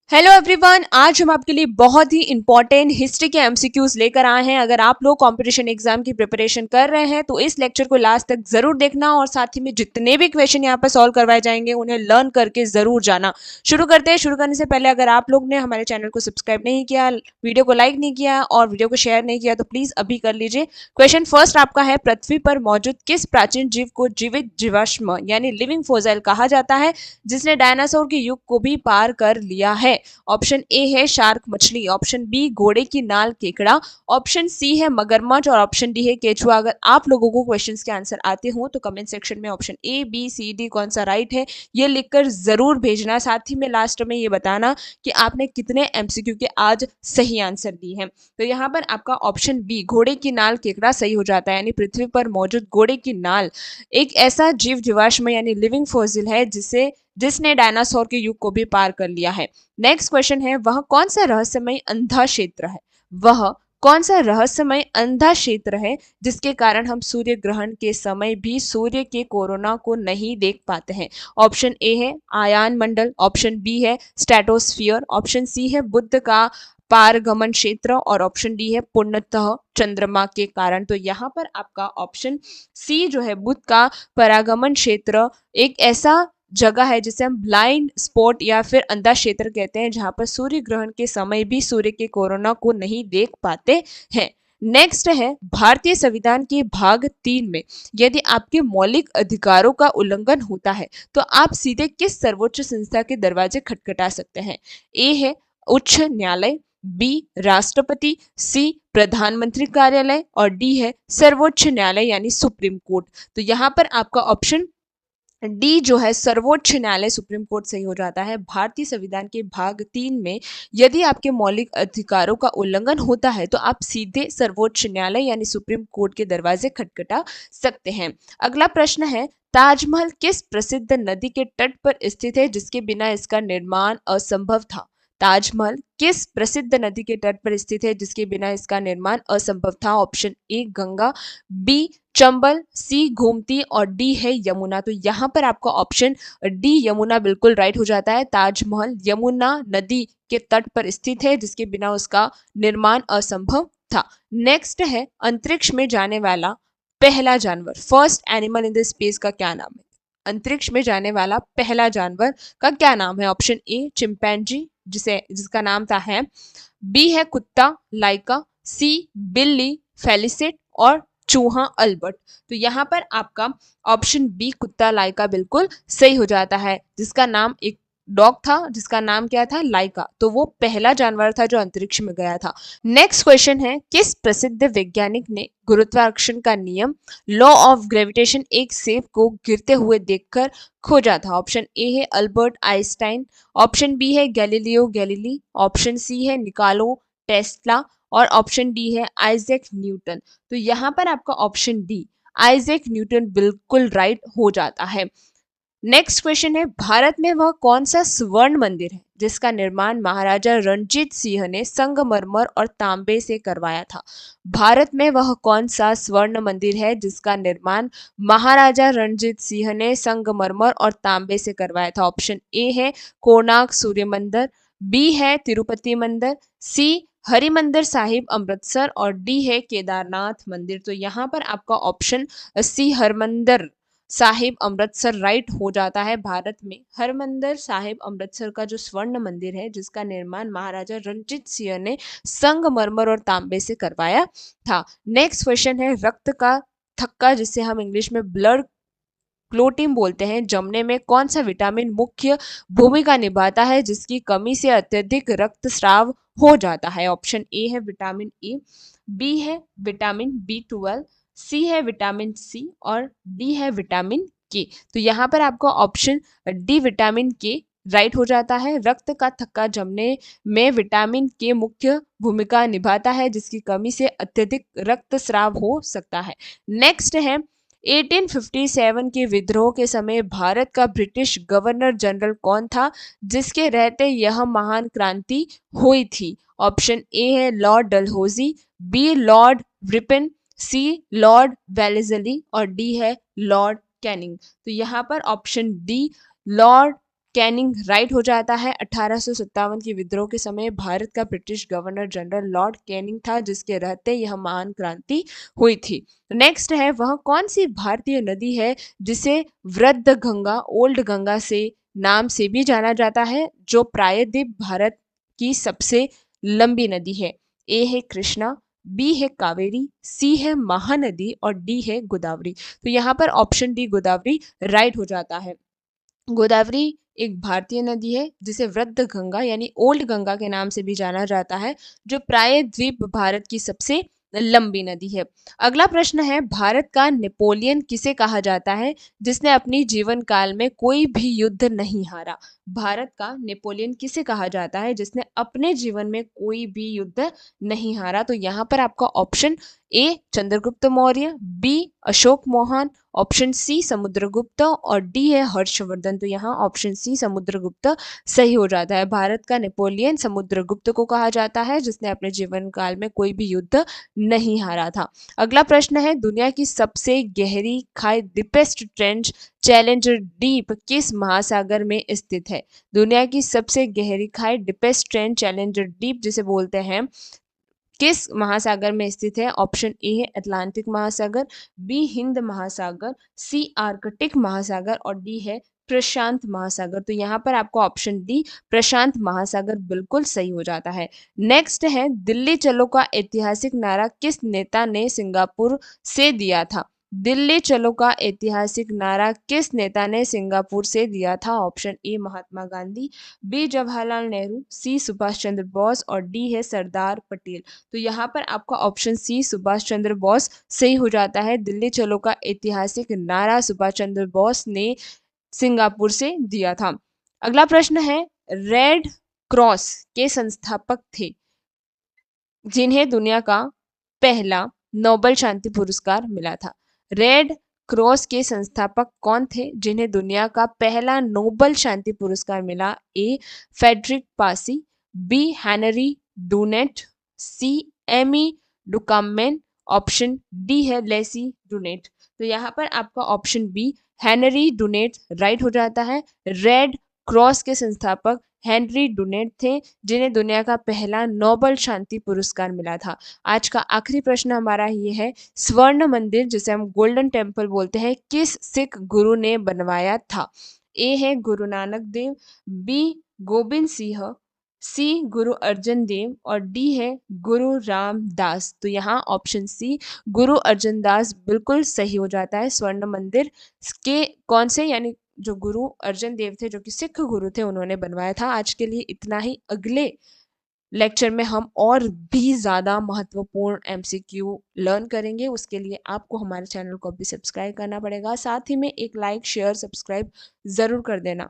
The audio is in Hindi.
हेलो एवरीवन, आज हम आपके लिए बहुत ही इंपॉर्टेंट हिस्ट्री के एमसीक्यूज लेकर आए हैं। अगर आप लोग कंपटीशन एग्जाम की प्रिपरेशन कर रहे हैं तो इस लेक्चर को लास्ट तक जरूर देखना और साथ ही में जितने भी क्वेश्चन यहाँ पर सॉल्व करवाए जाएंगे उन्हें लर्न करके जरूर जाना। शुरू करते हैं। शुरू करने से पहले अगर आप लोग ने हमारे चैनल को सब्सक्राइब नहीं किया, वीडियो को लाइक नहीं किया और वीडियो को शेयर नहीं किया तो प्लीज अभी कर लीजिए। क्वेश्चन फर्स्ट आपका है, पृथ्वी पर मौजूद किस प्राचीन जीव को जीवित जीवाश्म यानी लिविंग फोसिल कहा जाता है जिसने डायनासोर के युग को भी पार कर लिया है? ऑप्शन ए है शार्क मछली, ऑप्शन बी घोड़े की नाल केकड़ा, ऑप्शन सी है मगरमच्छ और ऑप्शन डी है केचुआ। अगर आप लोगों को क्वेश्चंस के आंसर आते हो तो कमेंट सेक्शन में option A B C D कौन सा राइट है ये लिखकर जरूर भेजना। साथ ही में लास्ट में ये बताना कि आपने कितने एमसीक्यू के आज सही आंसर दिए हैं। तो यहाँ पर आपका ऑप्शन बी घोड़े की नाल केकड़ा सही हो जाता है, यानी पृथ्वी पर मौजूद घोड़े की नाल एक ऐसा जीव जीवाश्म यानी लिविंग फॉसिल है जिसने डायनासोर के युग को भी पार कर लिया है। नेक्स्ट क्वेश्चन है, वह कौन सा रहस्यमय अंधा क्षेत्र है? वह कौन सा रहस्यमय अंधा क्षेत्र है जिसके कारण हम सूर्य ग्रहण के समय भी सूर्य के कोरोना को नहीं देख पाते हैं? ऑप्शन ए है आयान मंडल, ऑप्शन बी है स्ट्रेटोस्फियर, ऑप्शन सी है बुध का पारगमन क्षेत्र और ऑप्शन डी है पूर्णतः चंद्रमा के कारण। तो यहाँ पर आपका ऑप्शन सी जो है बुध का परागमन क्षेत्र एक ऐसा जगह है जिसे हम ब्लाइंड स्पॉट या फिर अंधा क्षेत्र कहते हैं जहां पर सूर्य ग्रहण के समय भी सूर्य के कोरोना को नहीं देख पाते हैं। नेक्स्ट है, भारतीय संविधान के भाग 3 में यदि आपके मौलिक अधिकारों का उल्लंघन होता है तो आप सीधे किस सर्वोच्च संस्था के दरवाजे खटखटा सकते हैं? ए है उच्च न्यायालय, बी राष्ट्रपति, सी प्रधानमंत्री कार्यालय और डी है सर्वोच्च न्यायालय यानी सुप्रीम कोर्ट। तो यहाँ पर आपका ऑप्शन डी जो है सर्वोच्च न्यायालय सुप्रीम कोर्ट सही हो जाता है। भारतीय संविधान के भाग 3 में यदि आपके मौलिक अधिकारों का उल्लंघन होता है तो आप सीधे सर्वोच्च न्यायालय यानी सुप्रीम कोर्ट के दरवाजे खटखटा सकते हैं। अगला प्रश्न है, ताजमहल किस प्रसिद्ध नदी के तट पर स्थित है जिसके बिना इसका निर्माण असंभव था? ताजमहल किस प्रसिद्ध नदी के तट पर स्थित है जिसके बिना इसका निर्माण असंभव था? Option A Ganga, B Chambal, C Gomti और डी है यमुना। तो यहाँ पर आपका ऑप्शन डी यमुना बिल्कुल राइट हो जाता है। ताजमहल यमुना नदी के तट पर स्थित है जिसके बिना उसका निर्माण असंभव था। नेक्स्ट है, अंतरिक्ष में जाने वाला पहला जानवर, first animal in the space का क्या नाम है? अंतरिक्ष में जाने वाला पहला जानवर का क्या नाम है? ऑप्शन ए चिंपैंजी जिसका नाम था है, बी है कुत्ता लाइका, सी बिल्ली फेलिसिट और चूहा अल्बर्ट। तो यहाँ पर आपका ऑप्शन बी कुत्ता लाइका बिल्कुल सही हो जाता है, जिसका नाम एक डॉग था जिसका नाम क्या था लाइका। तो वो पहला जानवर था जो अंतरिक्ष में गया था। नेक्स्ट क्वेश्चन है, किस प्रसिद्ध वैज्ञानिक ने गुरुत्वाकर्षण का नियम लॉ ऑफ ग्रेविटेशन एक सेब को गिरते हुए देखकर खोजा था? ऑप्शन ए है अल्बर्ट आइंस्टाइन, ऑप्शन बी है गैलीलियो गैलीली, ऑप्शन सी है निकालो टेस्ला और ऑप्शन डी है आइजैक न्यूटन। तो यहाँ पर आपका ऑप्शन डी आइजैक न्यूटन बिल्कुल राइट हो जाता है। नेक्स्ट क्वेश्चन है, भारत में वह कौन सा स्वर्ण मंदिर है जिसका निर्माण महाराजा रणजीत सिंह ने संगमरमर और तांबे से करवाया था? भारत में वह कौन सा स्वर्ण मंदिर है जिसका निर्माण महाराजा रणजीत सिंह ने संगमरमर और तांबे से करवाया था? ऑप्शन ए है कोणार्क सूर्य मंदिर, बी है तिरुपति मंदिर, सी हरिमंदिर साहिब अमृतसर और डी है केदारनाथ मंदिर। तो यहाँ पर आपका option C Harmandir Sahib Amritsar right हो जाता है। भारत में हरमंदिर साहिब अमृतसर का जो स्वर्ण मंदिर है जिसका निर्माण महाराजा रणजीत सिंह ने संगमरमर और तांबे से करवाया था। नेक्स्ट क्वेश्चन है, रक्त का थक्का जिसे हम इंग्लिश में ब्लड क्लोटिंग बोलते हैं जमने में कौन सा विटामिन मुख्य भूमिका निभाता है जिसकी कमी से अत्यधिक रक्तस्राव हो जाता है? ऑप्शन ए है विटामिन ए, बी है विटामिन B12, सी है विटामिन सी और डी है विटामिन के। तो यहाँ पर आपका ऑप्शन डी विटामिन के राइट हो जाता है। रक्त का थक्का जमने में विटामिन के मुख्य भूमिका निभाता है जिसकी कमी से अत्यधिक रक्तस्राव हो सकता है। नेक्स्ट है, 1857 के विद्रोह के समय भारत का ब्रिटिश गवर्नर जनरल कौन था जिसके रहते यह महान क्रांति हुई थी? ऑप्शन ए है Lord Dalhousie, B Lord Ripon, C Lord Wellesley और डी है लॉर्ड कैनिंग। तो यहाँ पर option D Lord Canning right हो जाता है। 1857 के विद्रोह के समय भारत का British governor general Lord Canning था, जिसके रहते यह महान क्रांति हुई थी। नेक्स्ट है, वह कौन सी भारतीय नदी है जिसे वृद्ध गंगा, ओल्ड गंगा से नाम से भी जाना जाता है, जो प्रायद्वीप भारत की सबसे लंबी नदी है? ए है कृष्णा, बी है कावेरी, सी है महानदी और डी है गोदावरी। तो यहाँ पर ऑप्शन डी गोदावरी राइट हो जाता है। गोदावरी एक भारतीय नदी है जिसे वृद्ध गंगा यानी ओल्ड गंगा के नाम से भी जाना जाता है, जो प्रायद्वीप भारत की सबसे लंबी नदी है। अगला प्रश्न है, भारत का नेपोलियन किसे कहा जाता है जिसने अपनी जीवन काल में कोई भी युद्ध नहीं हारा? भारत का नेपोलियन किसे कहा जाता है जिसने अपने जीवन में कोई भी युद्ध नहीं हारा? तो यहाँ पर आपका option A Chandragupta Maurya, B Ashok Mohan, option C Samudragupta और डी है हर्षवर्धन। तो यहाँ ऑप्शन सी समुद्रगुप्त सही हो जाता है। भारत का नेपोलियन समुद्रगुप्त को कहा जाता है जिसने अपने जीवन काल में कोई भी युद्ध नहीं हारा था। अगला प्रश्न है, दुनिया की सबसे गहरी खाई डीपेस्ट ट्रेंच चैलेंजर डीप किस महासागर में स्थित है? दुनिया की सबसे गहरी खाई डीपेस्ट ट्रेंच चैलेंजर डीप जिसे बोलते हैं, किस महासागर में स्थित है? ऑप्शन ए है अटलांटिक महासागर, बी हिंद महासागर, सी आर्कटिक महासागर और डी है प्रशांत महासागर। तो यहाँ पर आपको ऑप्शन डी प्रशांत महासागर बिल्कुल सही हो जाता है। नेक्स्ट है, दिल्ली चलो का ऐतिहासिक नारा किस नेता ने सिंगापुर से दिया था? दिल्ली चलो का ऐतिहासिक नारा किस नेता ने सिंगापुर से दिया था? Option A Mahatma Gandhi, B Jawaharlal Nehru, C Subhash Chandra Bose और डी है सरदार पटेल। तो यहाँ पर आपका ऑप्शन सी सुभाष चंद्र बोस सही हो जाता है। दिल्ली चलो का ऐतिहासिक नारा सुभाष चंद्र बोस ने सिंगापुर से दिया था। अगला प्रश्न है, रेड क्रॉस के संस्थापक थे जिन्हें दुनिया का पहला नोबेल शांति पुरस्कार मिला था? रेड क्रॉस के संस्थापक कौन थे जिन्हें दुनिया का पहला नोबेल शांति पुरस्कार मिला? ए फेडरिक पासी, बी हेनरी डूनेट, सी एमी डुकामेन, ऑप्शन डी है लेसी डूनेट। तो यहाँ पर आपका ऑप्शन बी हेनरी डूनेट राइट हो जाता है। रेड क्रॉस के संस्थापक हेनरी डूनेट थे जिन्हें दुनिया का पहला नोबेल शांति पुरस्कार मिला था। आज का आखिरी प्रश्न हमारा ये है, स्वर्ण मंदिर जिसे हम गोल्डन टेम्पल बोलते हैं किस सिख गुरु ने बनवाया था? ए है गुरु नानक देव, बी गोविंद सिंह, सी गुरु अर्जन देव और डी है गुरु रामदास। तो यहाँ ऑप्शन सी गुरु अर्जन दास बिल्कुल सही हो जाता है। स्वर्ण मंदिर के कौन से यानी जो गुरु अर्जन देव थे जो कि सिख गुरु थे उन्होंने बनवाया था। आज के लिए इतना ही। अगले लेक्चर में हम और भी ज़्यादा महत्वपूर्ण एमसीक्यू लर्न करेंगे। उसके लिए आपको हमारे चैनल को भी सब्सक्राइब करना पड़ेगा, साथ ही में एक लाइक शेयर सब्सक्राइब ज़रूर कर देना।